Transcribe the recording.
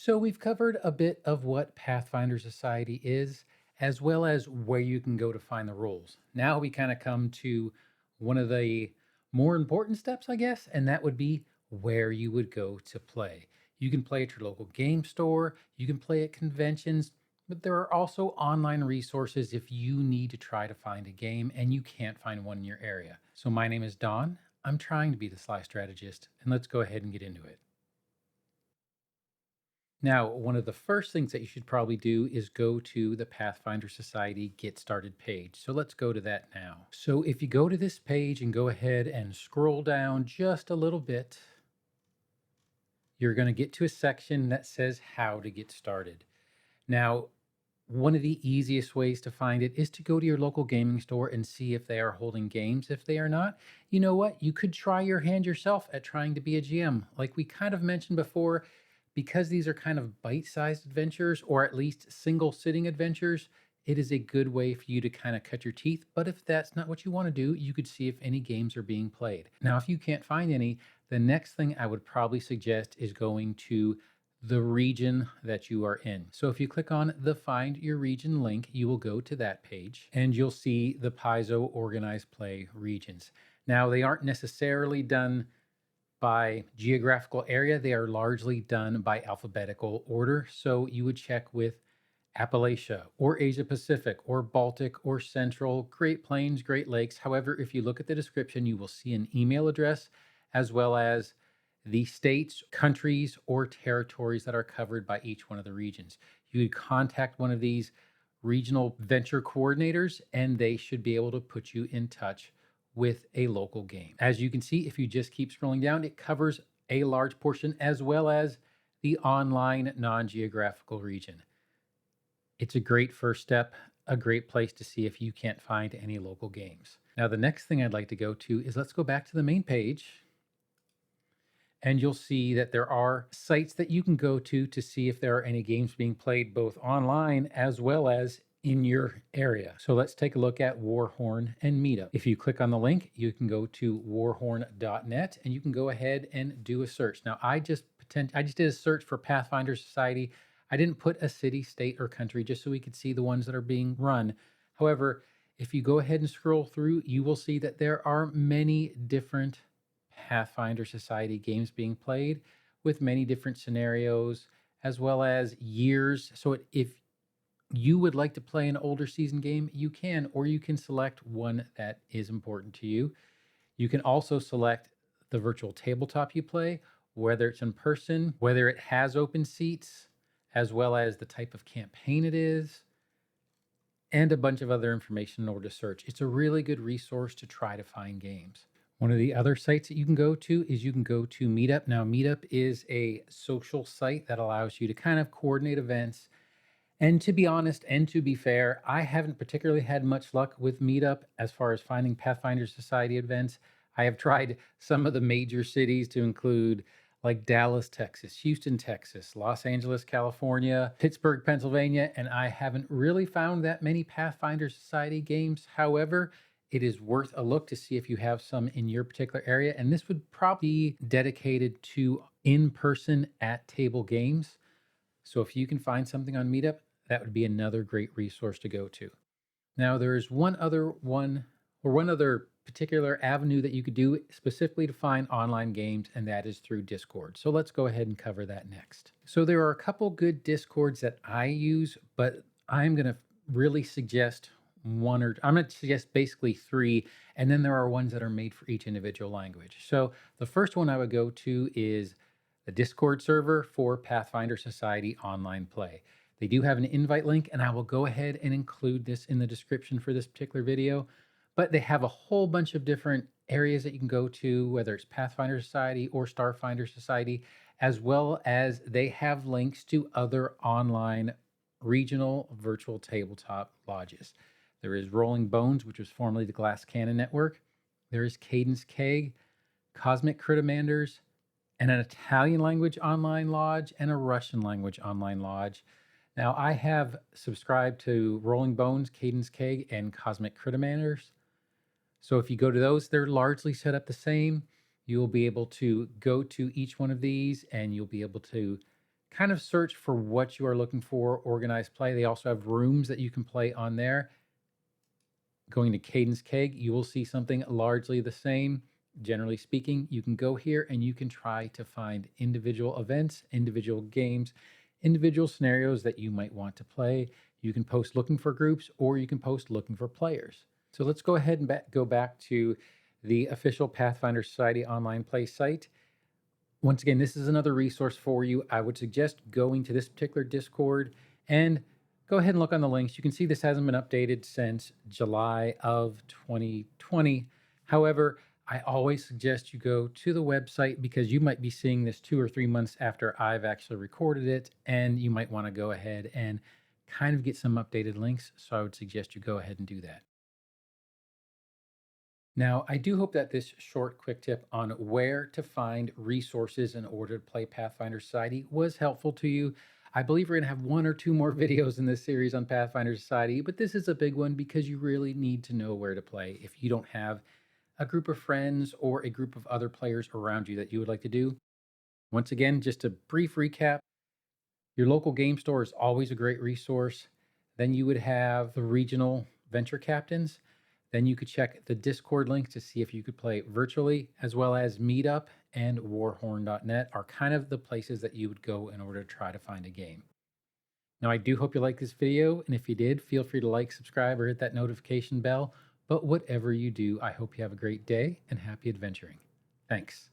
So we've covered a bit of what Pathfinder Society is, as well as where you can go to find the rules. Now we kind of come to one of the more important steps, I guess, and that would be where you would go to play. You can play at your local game store, you can play at conventions, but there are also online resources if you need to try to find a game and you can't find one in your area. So my name is Don. I'm trying to be the Sly Strategist, and let's go ahead and get into it. Now, one of the first things that you should probably do is go to the Pathfinder Society Get Started page. So let's go to that now. So if you go to this page and go ahead and scroll down just a little bit, you're going to get to a section that says how to get started. Now, one of the easiest ways to find it is to go to your local gaming store and see if they are holding games. If they are not, you know what? You could try your hand yourself at trying to be a GM. Like we kind of mentioned before, because these are kind of bite-sized adventures or at least single sitting adventures, it is a good way for you to kind of cut your teeth. But if that's not what you want to do, you could see if any games are being played. Now, if you can't find any, the next thing I would probably suggest is going to the region that you are in. So if you click on the Find Your Region link, you will go to that page and you'll see the Paizo Organized Play regions. Now, they aren't necessarily done by geographical area, they are largely done by alphabetical order. So you would check with Appalachia or Asia Pacific or Baltic or Central, Great Plains, Great Lakes. However, if you look at the description, you will see an email address as well as the states, countries, or territories that are covered by each one of the regions. You would contact one of these regional venture coordinators, and they should be able to put you in touch with a local game. As you can see, if you just keep scrolling down, it covers a large portion as well as the online non-geographical region. It's a great first step, a great place to see if you can't find any local games. Now, the next thing I'd like to go to is let's go back to the main page. And you'll see that there are sites that you can go to see if there are any games being played both online as well as in your area. So let's take a look at Warhorn and Meetup. If you click on the link, you can go to warhorn.net and you can go ahead and do a search. Now, I just did a search for Pathfinder Society. I didn't put a city, state, or country just so we could see the ones that are being run. However, if you go ahead and scroll through, you will see that there are many different Pathfinder Society games being played with many different scenarios as well as years. So if you would like to play an older season game, you can, or you can select one that is important to you. You can also select the virtual tabletop you play, whether it's in person, whether it has open seats, as well as the type of campaign it is, and a bunch of other information in order to search. It's a really good resource to try to find games. One of the other sites that you can go to is you can go to Meetup. Now, Meetup is a social site that allows you to kind of coordinate events. And to be honest and to be fair, I haven't particularly had much luck with Meetup as far as finding Pathfinder Society events. I have tried some of the major cities to include like Dallas, Texas, Houston, Texas, Los Angeles, California, Pittsburgh, Pennsylvania, and I haven't really found that many Pathfinder Society games. However, it is worth a look to see if you have some in your particular area. And this would probably be dedicated to in-person at table games. So if you can find something on Meetup, that would be another great resource to go to. Now, there is one other particular avenue that you could do specifically to find online games, and that is through Discord. So let's go ahead and cover that next. So there are a couple good Discords that I use, but I'm going to really suggest I'm going to suggest basically three, and then there are ones that are made for each individual language. So the first one I would go to is the Discord server for Pathfinder Society online play. They do have an invite link, and I will go ahead and include this in the description for this particular video. But they have a whole bunch of different areas that you can go to, whether it's Pathfinder Society or Starfinder Society, as well as they have links to other online regional virtual tabletop lodges. There is Rolling Bones, which was formerly the Glass Cannon Network. There is Cadence Keg, Cosmic Critamanders, and an Italian language online lodge and a Russian language online lodge. Now, I have subscribed to Rolling Bones, Cadence Keg, and Cosmic Critamanders. So if you go to those, they're largely set up the same. You will be able to go to each one of these and you'll be able to kind of search for what you are looking for, organized play. They also have rooms that you can play on there. Going to Cadence Keg, you will see something largely the same. Generally speaking, you can go here and you can try to find individual events, individual games, individual scenarios that you might want to play. You can post looking for groups or you can post looking for players. So let's go ahead and go back to the official Pathfinder Society online play site. Once again, this is another resource for you. I would suggest going to this particular Discord and go ahead and look on the links. You can see this hasn't been updated since July of 2020. However, I always suggest you go to the website because you might be seeing this 2 or 3 months after I've actually recorded it, and you might want to go ahead and kind of get some updated links. So I would suggest you go ahead and do that. Now, I do hope that this short, quick tip on where to find resources in order to play Pathfinder Society was helpful to you. I believe we're going to have 1 or 2 more videos in this series on Pathfinder Society, but this is a big one because you really need to know where to play. If you don't have a group of friends or a group of other players around you that you would like to do, once again, just a brief recap. Your local game store is always a great resource. Then you would have the regional venture captains. Then you could check the Discord link to see if you could play virtually, as well as Meetup and warhorn.net are kind of the places that you would go in order to try to find a game. Now, I do hope you liked this video, and if you did, feel free to like, subscribe, or hit that notification bell. But whatever you do, I hope you have a great day and happy adventuring. Thanks.